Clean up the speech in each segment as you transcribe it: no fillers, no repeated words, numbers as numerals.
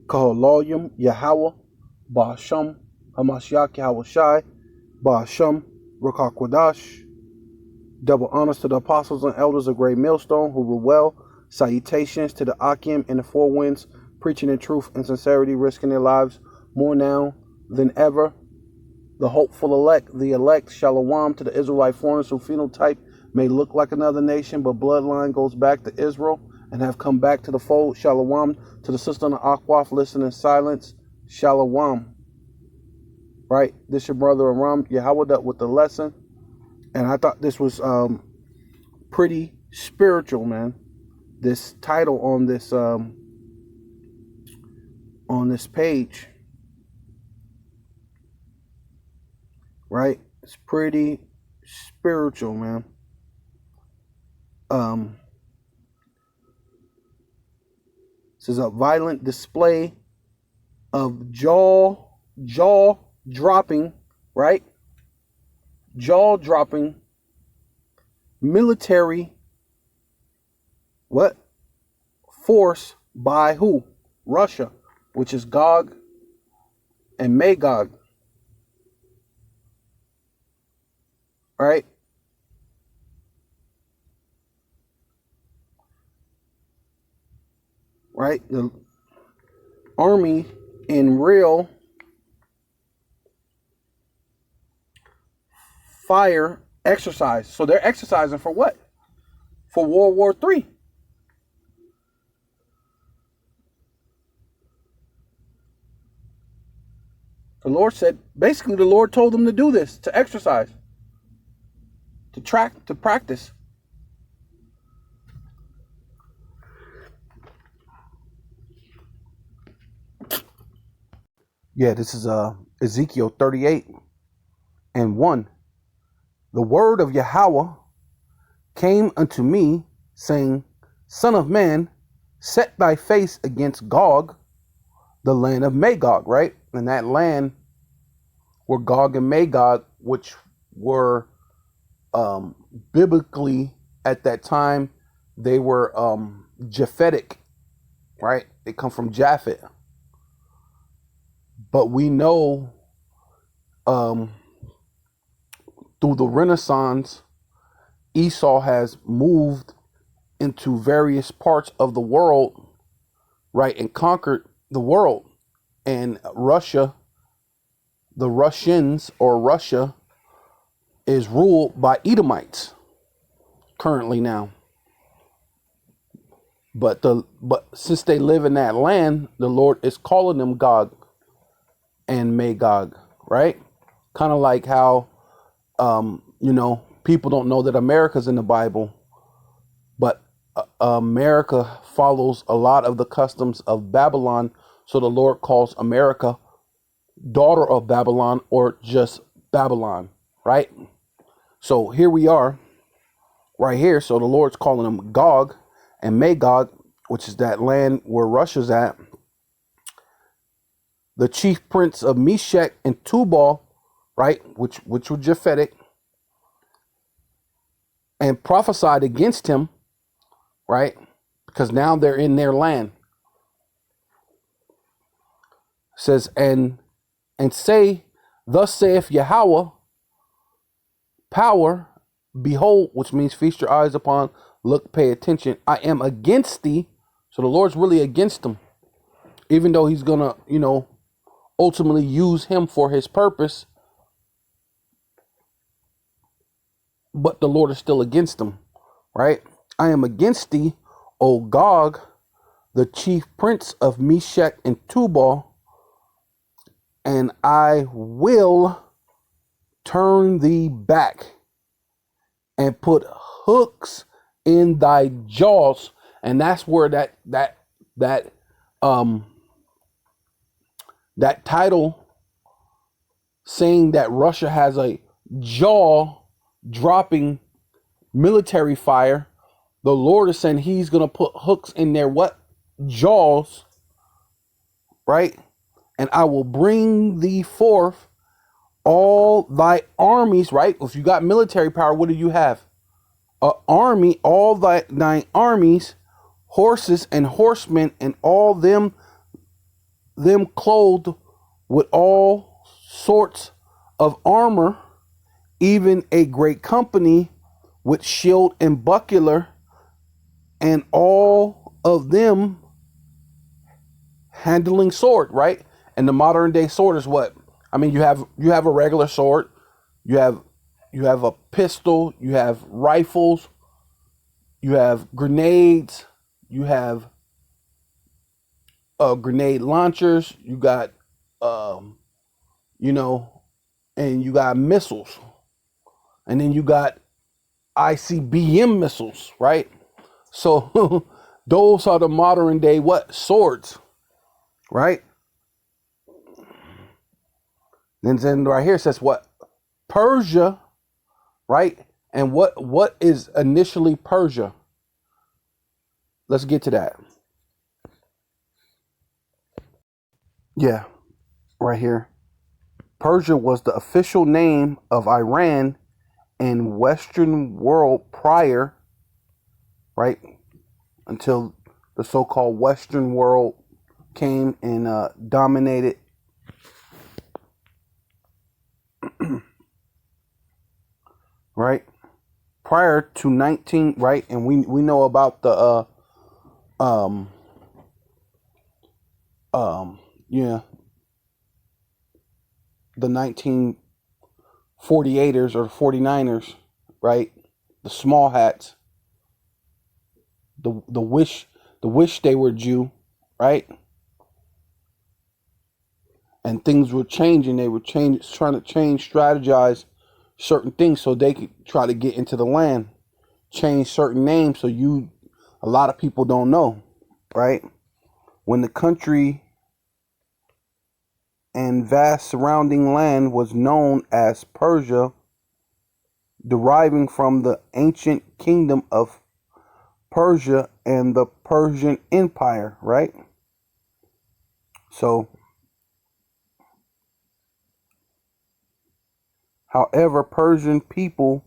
Kahaloyim Yahweh, Ba'asham, Hamashiach Yahweh Shai, Ba'asham, Rakakwadash. Double honors to the apostles and elders of Great Millstone who rule well. Salutations to the Akim and the Four Winds, preaching in truth and sincerity, risking their lives more now than ever. The hopeful elect, Shalom to the Israelite foreigners whose phenotype may look like another nation, but bloodline goes back to Israel and have come back to the fold. Shalom to the sister on the Akwaf, listen in silence. Shalom. Right? This your brother Aram Yahweh with the lesson. And I thought this was pretty spiritual, man. This title on this page. Right? It's pretty spiritual, man. This is a violent display of jaw dropping, right? Jaw dropping military force by who? Russia, which is Gog and Magog. Right? Right? The army in real fire exercise. So they're exercising for what? For World War III. The Lord said, basically the Lord told them to do this, to exercise. To practice. Yeah, this is Ezekiel 38:1. The word of Yahweh came unto me, saying, Son of man, set thy face against Gog, the land of Magog, right? And that land were Gog and Magog, which were biblically at that time, they were Japhetic, right? They come from Japhet. But we know through the Renaissance, Esau has moved into various parts of the world, right, and conquered the world. And Russia, the Russians or Russia, is ruled by Edomites currently now. But since they live in that land, the Lord is calling them Gog and Magog, right? Kind of like how, people don't know that America's in the Bible, but America follows a lot of the customs of Babylon. So the Lord calls America daughter of Babylon or just Babylon, right? So here we are right here. So the Lord's calling them Gog and Magog, which is that land where Russia's at. The chief prince of Meshech and Tubal, right, which were Japhetic, and prophesied against him, right, because now they're in their land. It says, and say, thus saith Yahweh, power, behold, which means feast your eyes upon, look, pay attention. I am against thee. So the Lord's really against them, even though he's going to, ultimately use him for his purpose. But the Lord is still against them, right? I am against thee, O Gog, the chief prince of Meshech and Tubal, and I will turn thee back and put hooks in thy jaws. And that's where that title saying that Russia has a jaw dropping military fire, the Lord is saying he's going to put hooks in their jaws, right? And I will bring thee forth all thy armies, right? If you got military power, what do you have? An army, all thine armies, horses and horsemen, and all them them clothed with all sorts of armor, even a great company with shield and buckler, and all of them handling sword, right? And the modern day sword is what? I mean, you have a regular sword, you have a pistol, you have rifles, you have grenades, you have grenade launchers, you got you know, and you got missiles, and then you got ICBM missiles, right? So those are the modern day what? Swords, right? Then right here it says what? Persia, right? And what is initially Persia? Let's get to that. Yeah, right here. Persia was the official name of Iran in Western world prior, right, until the so-called Western world came and dominated. Right, prior to 19, right, and we know about the um yeah, the 1948ers or 49ers, right, the small hats, the wish they were Jew, right, and things were changing. They were trying to strategize certain things so they could try to get into the land, change certain names so a lot of people don't know, right? When the country and vast surrounding land was known as Persia, deriving from the ancient kingdom of Persia and the Persian Empire, right? So, however, Persian people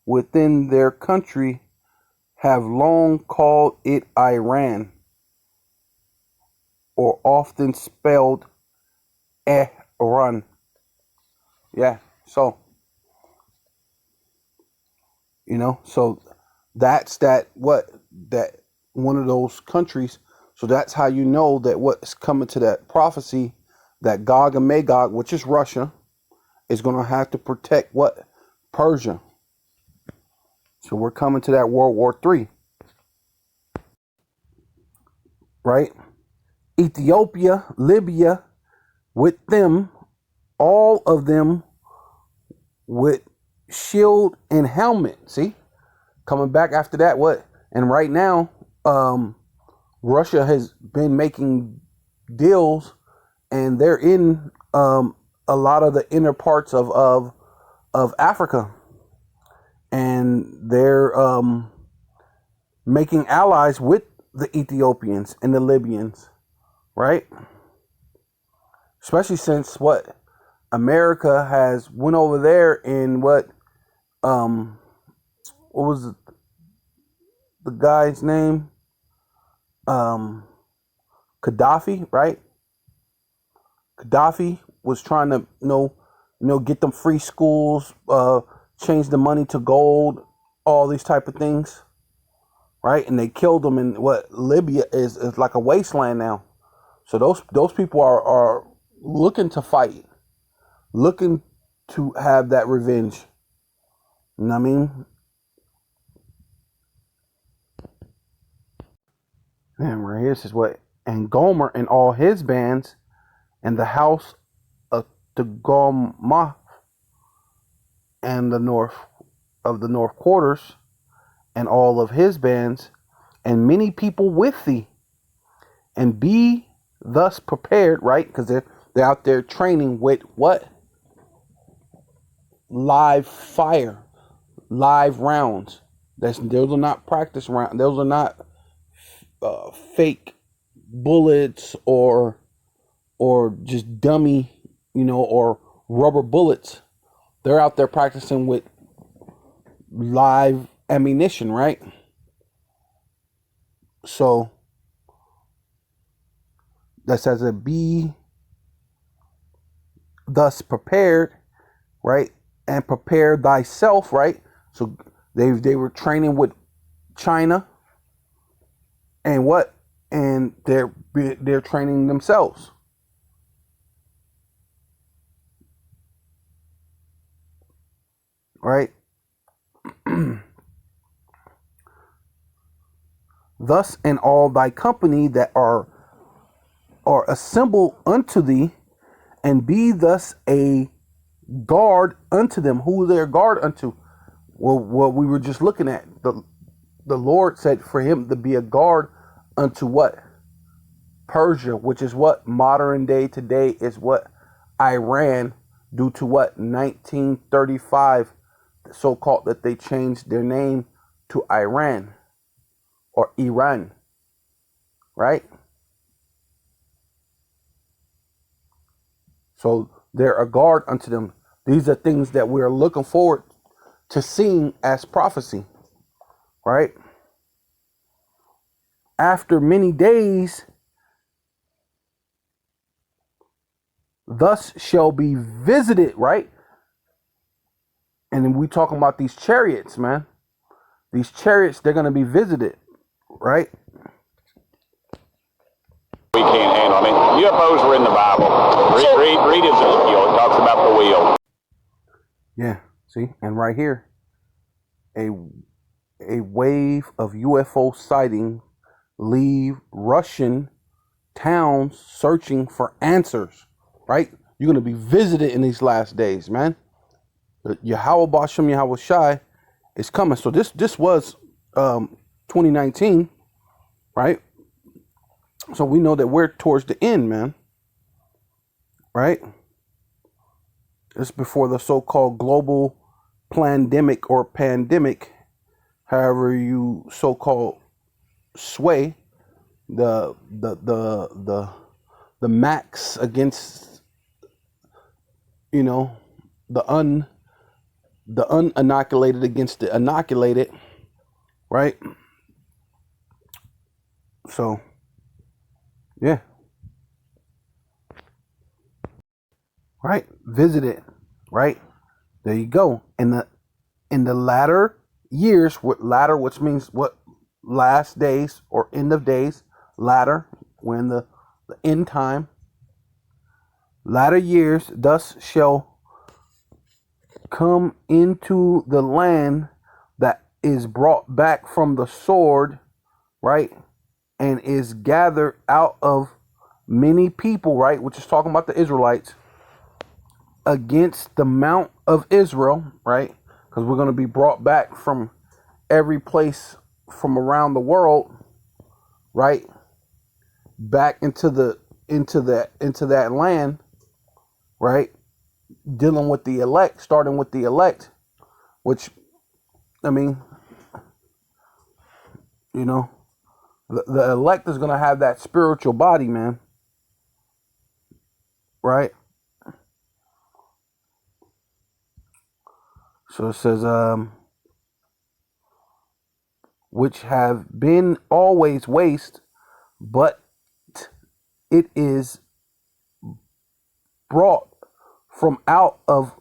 within their country have long called it Iran, or often spelled Ehran. Yeah, so, so that's that one of those countries. So that's how you know that what's coming to that prophecy, that Gog and Magog, which is Russia, is going to have to protect what? Persia. So we're coming to that World War III, right? Ethiopia, Libya, with them, all of them with shield and helmet. See, coming back after that, what? And right now, Russia has been making deals, and they're in a lot of the inner parts of Africa, and they're making allies with the Ethiopians and the Libyans, right? Especially since what America has went over there and what was the guy's name? Gaddafi, right? Gaddafi was trying to get them free schools, change the money to gold, all these type of things, right? And they killed them. And what Libya is like a wasteland now. So those people are looking to fight, looking to have that revenge. You know what I mean? And right here says what? And Gomer and all his bands, and the house of the Gomer and the north quarters, and all of his bands, and many people with thee, and be thus prepared, right? Because they're out there training with what? Live fire, live rounds. Those are not practice rounds. Those are not fake bullets or just dummy, or rubber bullets. They're out there practicing with live ammunition, right? So that says it, be thus prepared, right? And prepare thyself, right? So they were training with China, and what? And they're training themselves. Right? Thus in all thy company that are assembled unto thee, and be thus a guard unto them. Who they're guard unto? Well, what we were just looking at. The Lord said for him to be a guard unto what? Persia, which is what modern day today is what? Iran, due to what? 1935, so-called, that they changed their name to Iran or Iran, right? So they're a guard unto them. These are things that we're looking forward to seeing as prophecy, right? After many days, thus shall be visited, right? And then we talking about these chariots, man. These chariots, they're going to be visited, right? We can't handle. I mean, UFOs were in the Bible. Read Ezekiel. It talks about the wheel. Yeah, see? And right here, a wave of UFO sighting leave Russian towns searching for answers, right? You're going to be visited in these last days, man. Yahweh Bashem Yahweh Shai is coming. So this was 2019, right? So we know that we're towards the end, man. Right? It's before the so-called global pandemic or pandemic, however you so-called sway the max against, you know, the uninoculated against the inoculated, right? So yeah, right, visit it, right? There you go. In the latter years, what latter, which means what? Last days or end of days. Latter, we're in the end time. Latter years, thus shall come into the land that is brought back from the sword, right? And is gathered out of many people, right? Which is talking about the Israelites, against the Mount of Israel, right? Because we're going to be brought back from every place from around the world, right? Back into that land, right? Dealing with the elect, starting with the elect, which, I mean, you know, the elect is going to have that spiritual body, man. Right? So it says, which have been always waste, but it is brought from out of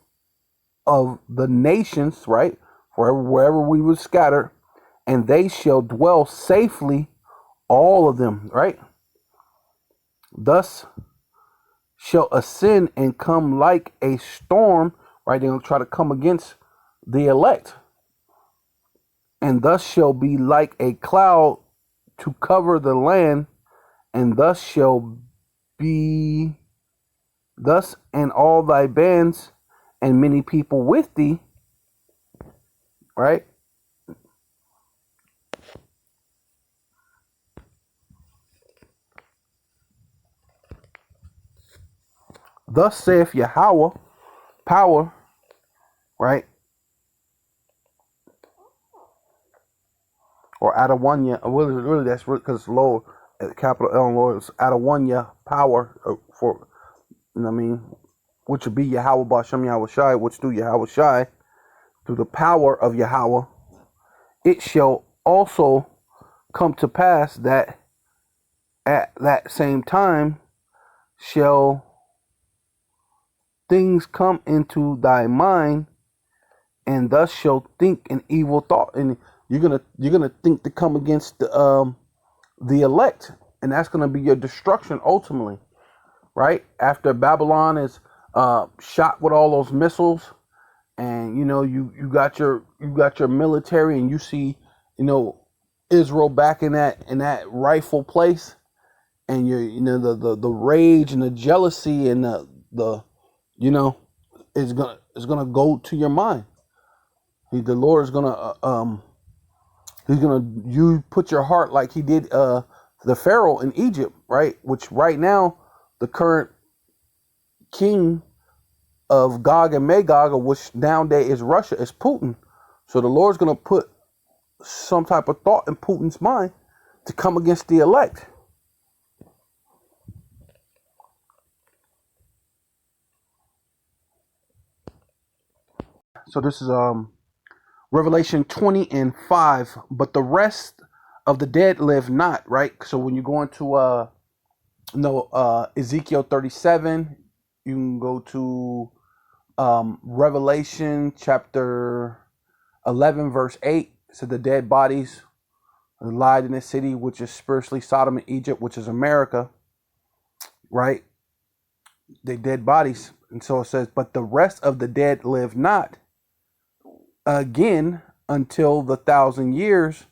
the nations, right? Wherever we were scattered, and they shall dwell safely, all of them, right? Thus shall ascend and come like a storm, right? They're going to try to come against the elect. And thus shall be like a cloud to cover the land, and thus shall be thus and all thy bands and many people with thee, right? Thus saith Yahweh, power, right? Or Adawanya, really that's because it's low, capital L and lower, it's Adawanya, power, for, you know what I mean, which would be Yahweh Bashem Yahweh Shai, which through Yahweh Shai, through the power of Yahweh, it shall also come to pass that at that same time, shall things come into thy mind, and thus shall think an evil thought. And you're gonna think to come against the elect, and that's gonna be your destruction ultimately, right? After Babylon is shot with all those missiles, and you got your military, and you see Israel back in that rightful place, and the rage and the jealousy and the is gonna go to your mind. The Lord is gonna he's gonna you put your heart like he did the Pharaoh in Egypt, right? Which right now the current king of Gog and Magog, which nowadays is Russia, is Putin. So the Lord's gonna put some type of thought in Putin's mind to come against the elect. So this is Revelation 20:5. But the rest of the dead live not, right? So when you go into Ezekiel 37, you can go to Revelation chapter 11 verse 8. So the dead bodies lied in the city, which is spiritually Sodom and Egypt, which is America, right? They dead bodies. And so it says, but the rest of the dead live not again until the 1,000 years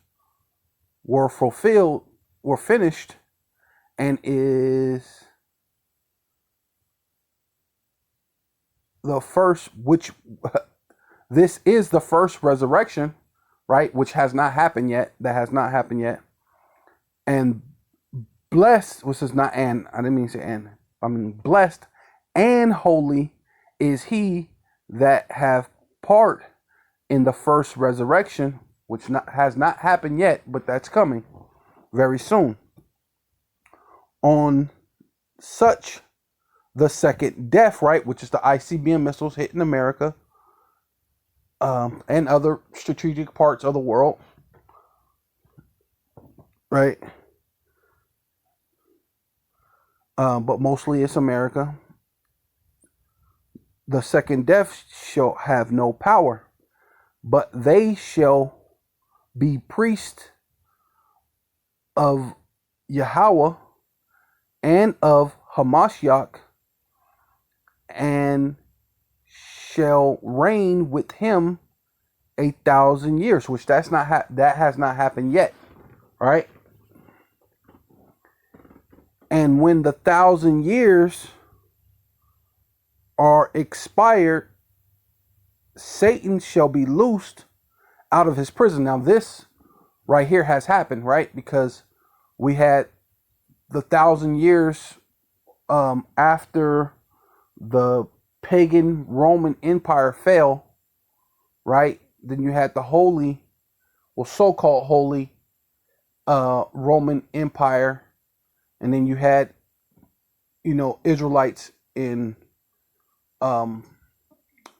were fulfilled, were finished, and is the first, which this is the first resurrection, right? Which has not happened yet. That has not happened yet. And blessed, which is not and, I didn't mean to say and, I mean blessed and holy is he that have part in the first resurrection, which has not happened yet, but that's coming very soon. On such the second death, right, which is the ICBM missiles hitting America and other strategic parts of the world, right? But mostly it's America. The second death shall have no power, but they shall be priests of Yahweh and of Hamashiach, and shall reign with him 1,000 years, which that has not happened yet, right? And when the 1,000 years are expired, Satan shall be loosed out of his prison. Now this right here has happened, right? Because we had the 1,000 years after the pagan Roman Empire fell, right? Then you had the holy, well, so-called holy Roman Empire, and then you had, Israelites in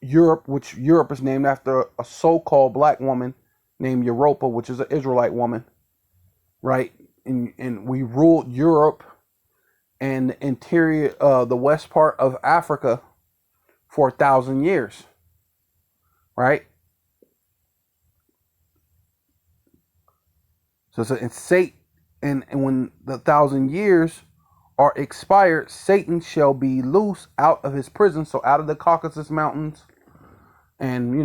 Europe, which Europe is named after a so-called black woman named Europa, which is an Israelite woman, right? And we ruled Europe and the interior, the west part of Africa for 1,000 years, right? So it's Satan, and when the 1,000 years are expired, Satan shall be loose out of his prison, so out of the Caucasus Mountains, and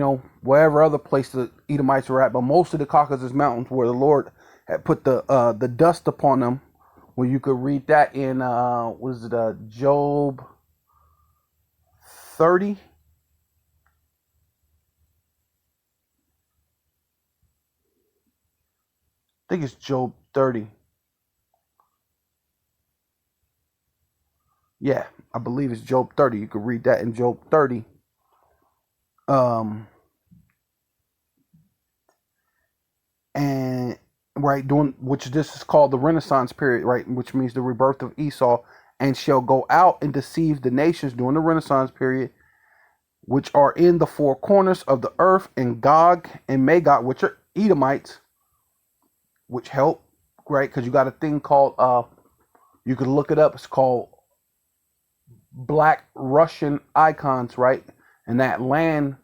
wherever other place the Edomites were at, but most of the Caucasus Mountains where the Lord had put the dust upon them, where you could read that in Job 30. I think it's Job 30. Yeah, I believe it's Job 30. You could read that in Job 30. And right, which this is called the Renaissance period, right, which means the rebirth of Esau, and shall go out and deceive the nations during the Renaissance period, which are in the four corners of the earth, and Gog and Magog, which are Edomites, which help, right? Because you got a thing called, you could look it up. It's called black Russian icons, right? And that land,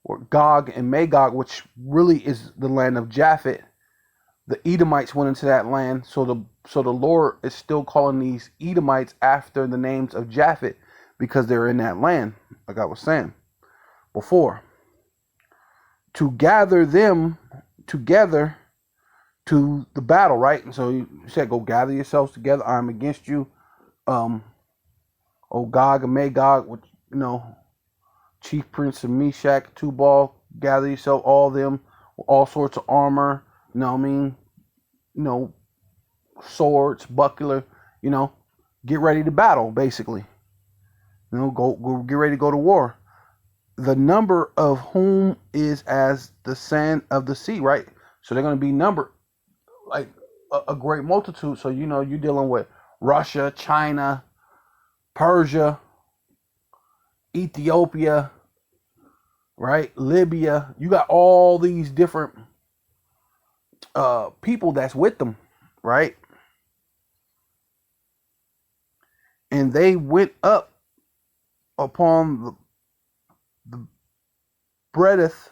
or Gog and Magog, which really is the land of Japhet, the Edomites went into that land. So the Lord is still calling these Edomites after the names of Japhet because they're in that land, like I was saying before. To gather them together to the battle, right? And so you said, go gather yourselves together. I am against you. O Gog and Magog, which, chief prince of Meshach, Tubal, gather yourself, all of them, with all sorts of armor, swords, buckler, get ready to battle, basically. Go get ready to go to war. The number of whom is as the sand of the sea, right? So they're going to be numbered like a great multitude. So, you're dealing with Russia, China, Persia, Ethiopia, right? Libya. You got all these different people that's with them, right? And they went up upon the breadth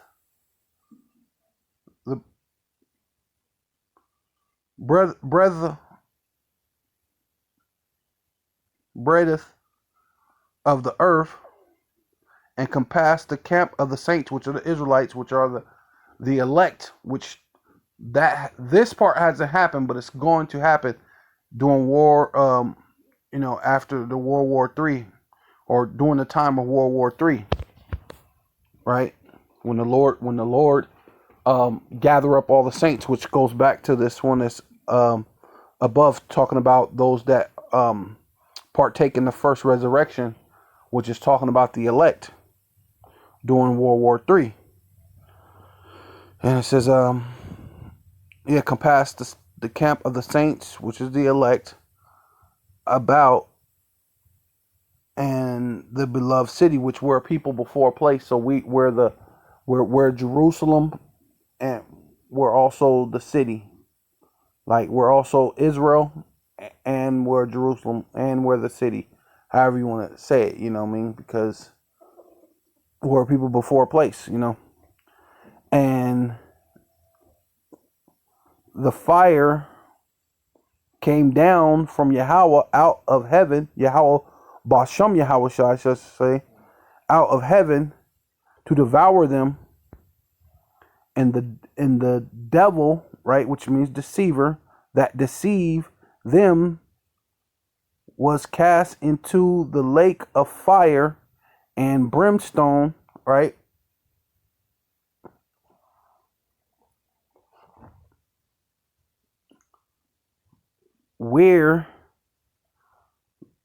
of the earth, and compassed the camp of the saints, which are the Israelites, which are the elect, which this part hasn't happened, but it's going to happen during war, after the World War III, or during the time of World War III, right? When the Lord gather up all the saints, which goes back to this one that's above, talking about those that partake in the first resurrection, which is talking about the elect during World War III. And it says, compass the camp of the saints, which is the elect, about, and the beloved city, which were people before a place. So we're Jerusalem, and we're also the city. Like, we're also Israel, and we're Jerusalem, and we're the city. However you want to say it, because we're people before a place, And the fire came down from Yahweh out of heaven, Yahweh, Basham Yahweh, I should say, out of heaven to devour them. And the devil, right, which means deceiver, that deceive them, was cast into the lake of fire and brimstone, right? Where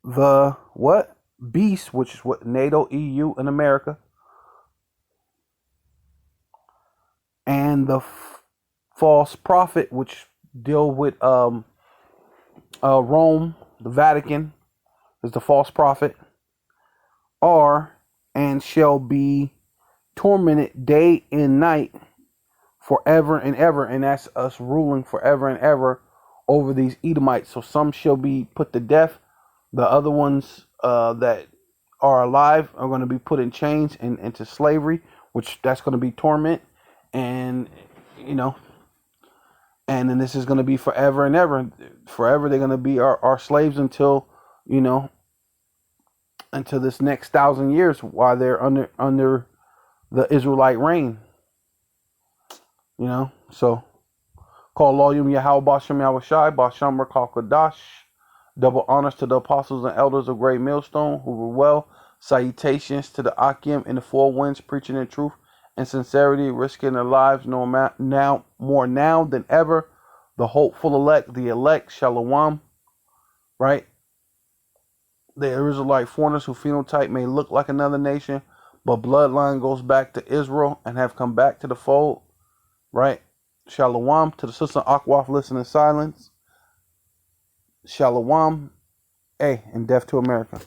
the beast, which is what NATO, EU, and America, and the false prophet, which deal with Rome, the Vatican, is the false prophet, are and shall be tormented day and night forever and ever. And that's us ruling forever and ever over these Edomites. So some shall be put to death. The other ones that are alive are going to be put in chains and into slavery, which that's going to be torment. And, and then this is going to be forever and ever. Forever they're going to be our slaves until, until this next 1,000 years, while they're under the Israelite reign. So call Loyum Yahweh Basham Yahweh Shai, Basham Rakal Kadash. Double honors to the apostles and elders of Great Millstone who were well. Salutations to the Akim in the four winds, preaching in truth and sincerity, risking their lives more now than ever. The hopeful elect, the elect, Shalom, right? The Israelite foreigners who phenotype may look like another nation, but bloodline goes back to Israel and have come back to the fold, right? Shalom to the sister Akwaf, listen in silence. Shalom, and death to America.